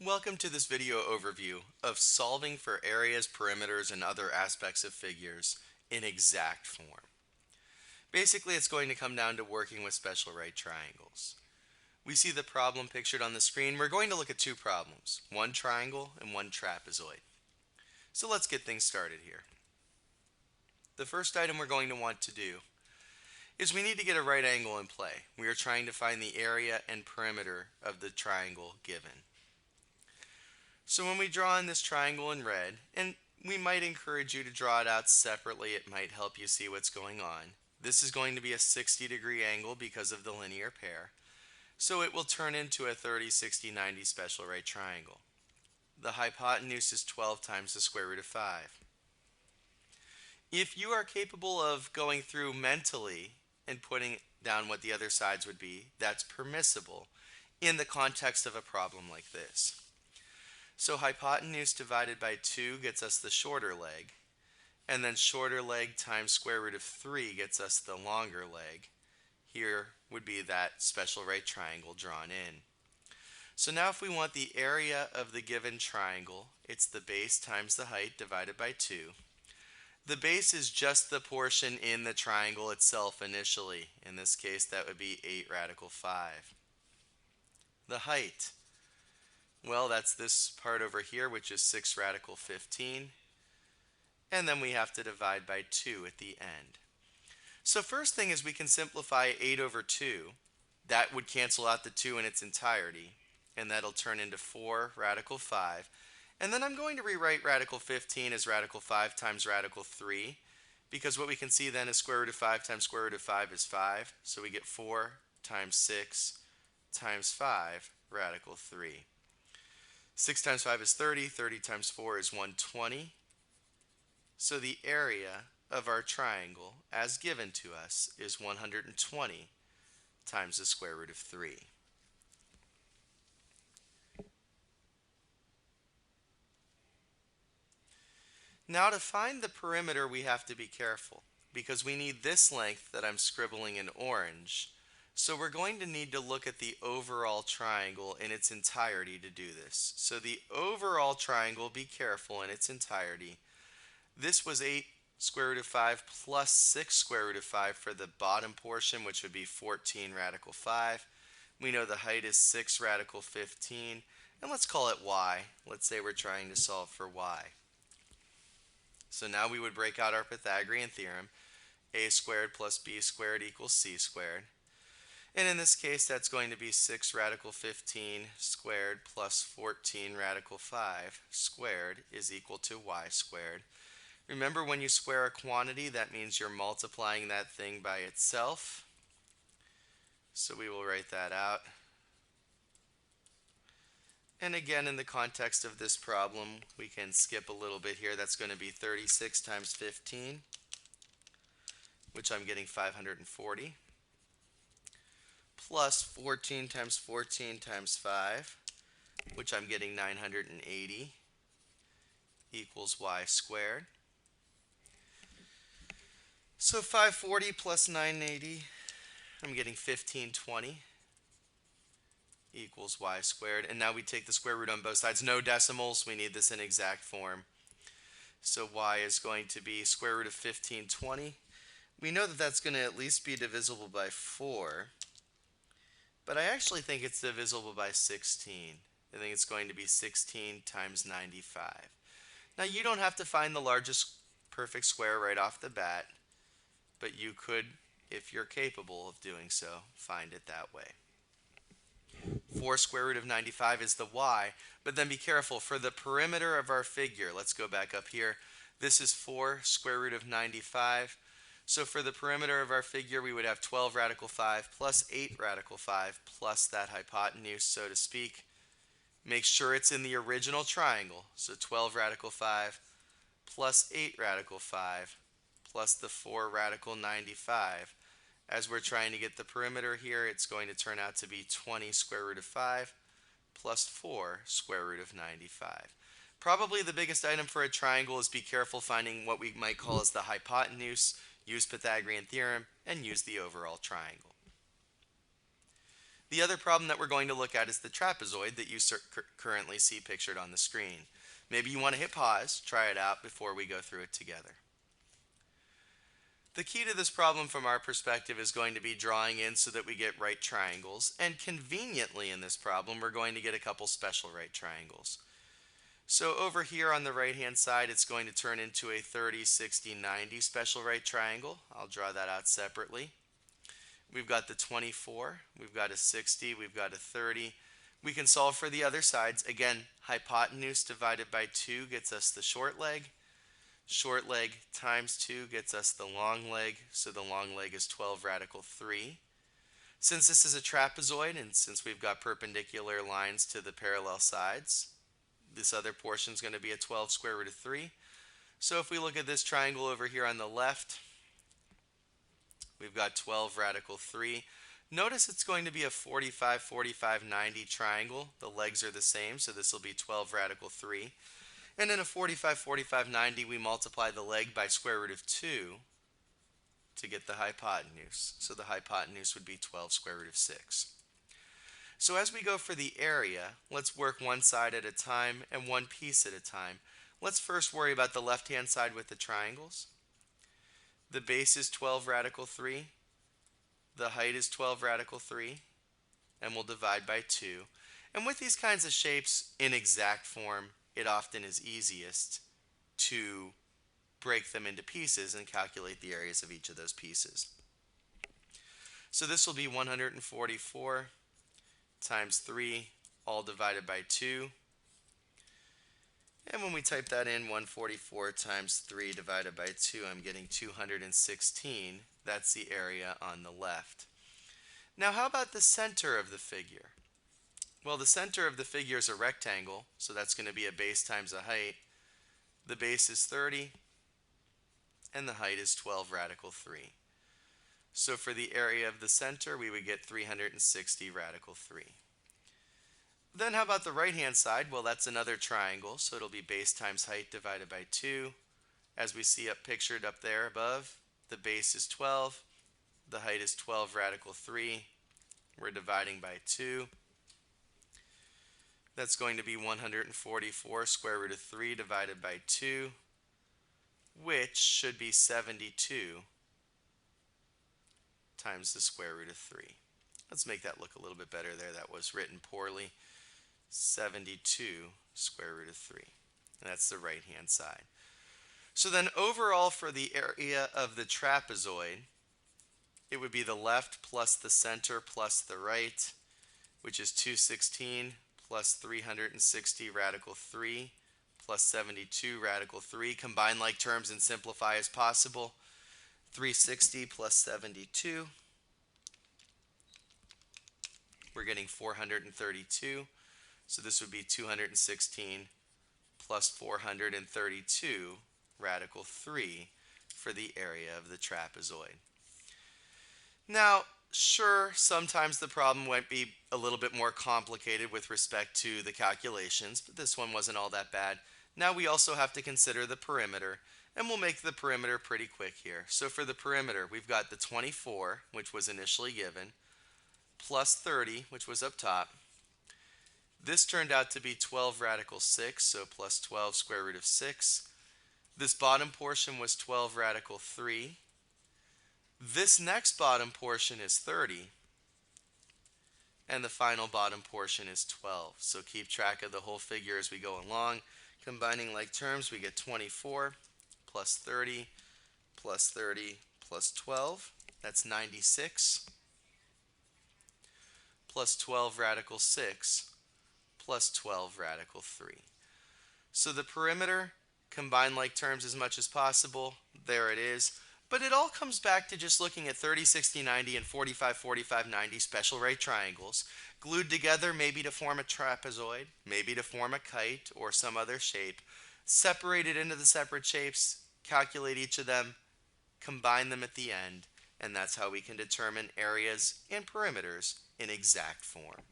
Welcome to this video overview of solving for areas, perimeters, and other aspects of figures in exact form. Basically, it's going to come down to working with special right triangles. We see the problem pictured on the screen. We're going to look at two problems, one triangle and one trapezoid. So let's get things started here. The first item we're going to want to do is we need to get a right angle in play. We are trying to find the area and perimeter of the triangle given. So when we draw in this triangle in red, and we might encourage you to draw it out separately, it might help you see what's going on. This is going to be a 60-degree angle because of the linear pair. So it will turn into a 30, 60, 90 special right triangle. The hypotenuse is 12 times the square root of 5. If you are capable of going through mentally and putting down what the other sides would be, that's permissible in the context of a problem like this. So hypotenuse divided by 2 gets us the shorter leg, and then shorter leg times square root of 3 gets us the longer leg. Here would be that special right triangle drawn in. So now if we want the area of the given triangle, it's the base times the height divided by 2. The base is just the portion in the triangle itself initially. In this case, that would be 8 radical 5. The height, well, that's this part over here, which is 6 radical 15. And then we have to divide by 2 at the end. So first thing is we can simplify 8 over 2. That would cancel out the 2 in its entirety. And that'll turn into 4 radical 5. And then I'm going to rewrite radical 15 as radical 5 times radical 3. Because what we can see then is square root of 5 times square root of 5 is 5. So we get 4 times 6 times 5 radical 3. 6 times 5 is 30, 30 times 4 is 120. So the area of our triangle, as given to us, is 120 times the square root of 3. Now to find the perimeter we have to be careful, because we need this length that I'm scribbling in orange. So we're going to need to look at the overall triangle in its entirety to do this. So the overall triangle, be careful, in its entirety. This was 8 square root of 5 plus 6 square root of 5 for the bottom portion, which would be 14 radical 5. We know the height is 6 radical 15. And let's call it y. Let's say we're trying to solve for y. So now we would break out our Pythagorean theorem. A squared plus b squared equals c squared. And in this case, that's going to be 6 radical 15 squared plus 14 radical 5 squared is equal to y squared. Remember, when you square a quantity, that means you're multiplying that thing by itself. So we will write that out. And again, in the context of this problem, we can skip a little bit here. That's going to be 36 times 15, which I'm getting 540. Plus 14 times 14 times 5, which I'm getting 980, equals y squared. So 540 plus 980, I'm getting 1520, equals y squared. And now we take the square root on both sides. No decimals, we need this in exact form. So y is going to be square root of 1520. We know that that's going to at least be divisible by 4. But I actually think it's divisible by 16. I think it's going to be 16 times 95. Now you don't have to find the largest perfect square right off the bat, but you could, if you're capable of doing so, find it that way. 4 square root of 95 is the y, but then be careful, for the perimeter of our figure, let's go back up here, this is 4 square root of 95. So for the perimeter of our figure, we would have 12 radical 5 plus 8 radical 5 plus that hypotenuse, so to speak. Make sure it's in the original triangle. So 12 radical 5 plus 8 radical 5 plus the 4 radical 95. As we're trying to get the perimeter here, it's going to turn out to be 20 square root of 5 plus 4 square root of 95. Probably the biggest item for a triangle is be careful finding what we might call as the hypotenuse. Use Pythagorean theorem, and use the overall triangle. The other problem that we're going to look at is the trapezoid that you currently see pictured on the screen. Maybe you want to hit pause, try it out before we go through it together. The key to this problem from our perspective is going to be drawing in so that we get right triangles, and conveniently in this problem we're going to get a couple special right triangles. So over here on the right hand side it's going to turn into a 30, 60, 90 special right triangle. I'll draw that out separately. We've got the 24, we've got a 60, we've got a 30. We can solve for the other sides. Again, hypotenuse divided by 2 gets us the short leg. Short leg times 2 gets us the long leg, so the long leg is 12 radical 3. Since this is a trapezoid and since we've got perpendicular lines to the parallel sides, this other portion is going to be a 12 square root of 3. So if we look at this triangle over here on the left, we've got 12 radical 3. Notice it's going to be a 45, 45, 90 triangle. The legs are the same, so this will be 12 radical 3. And in a 45, 45, 90, we multiply the leg by square root of 2 to get the hypotenuse. So the hypotenuse would be 12 square root of 6. So as we go for the area, let's work one side at a time and one piece at a time. Let's first worry about the left-hand side with the triangles. The base is 12 radical 3. The height is 12 radical 3. And we'll divide by 2. And with these kinds of shapes in exact form, it often is easiest to break them into pieces and calculate the areas of each of those pieces. So this will be 144 times 3, all divided by 2. And when we type that in, 144 times 3 divided by 2, I'm getting 216. That's the area on the left. Now how about the center of the figure? Well, the center of the figure is a rectangle, so that's going to be a base times a height. The base is 30, and the height is 12 radical 3. So for the area of the center, we would get 360 radical 3. Then how about the right-hand side? Well, that's another triangle, so it'll be base times height divided by 2. As we see pictured up there above, the base is 12, the height is 12 radical 3. We're dividing by 2. That's going to be 144 square root of 3 divided by 2, which should be 72 times the square root of 3. Let's make that look a little bit better there. That was written poorly. 72 square root of 3. And that's the right-hand side. So then overall for the area of the trapezoid, it would be the left plus the center plus the right, which is 216 plus 360 radical 3 plus 72 radical 3. Combine like terms and simplify as possible. 360 plus 72. We're getting 432. So this would be 216 plus 432 radical 3 for the area of the trapezoid. Now, sure, sometimes the problem might be a little bit more complicated with respect to the calculations, but this one wasn't all that bad. Now we also have to consider the perimeter, and we'll make the perimeter pretty quick here. So for the perimeter, we've got the 24, which was initially given, plus 30, which was up top. This turned out to be 12 radical 6, so plus 12 square root of 6. This bottom portion was 12 radical 3. This next bottom portion is 30. And the final bottom portion is 12. So keep track of the whole figure as we go along. Combining like terms, we get 24 plus 30 plus 30 plus 12. That's 96. Plus 12 radical 6 plus 12 radical 3. So the perimeter, combine like terms as much as possible. There it is. But it all comes back to just looking at 30, 60, 90, and 45, 45, 90 special right triangles, glued together maybe to form a trapezoid, maybe to form a kite or some other shape, separated into the separate shapes, calculate each of them, combine them at the end, and that's how we can determine areas and perimeters in exact form.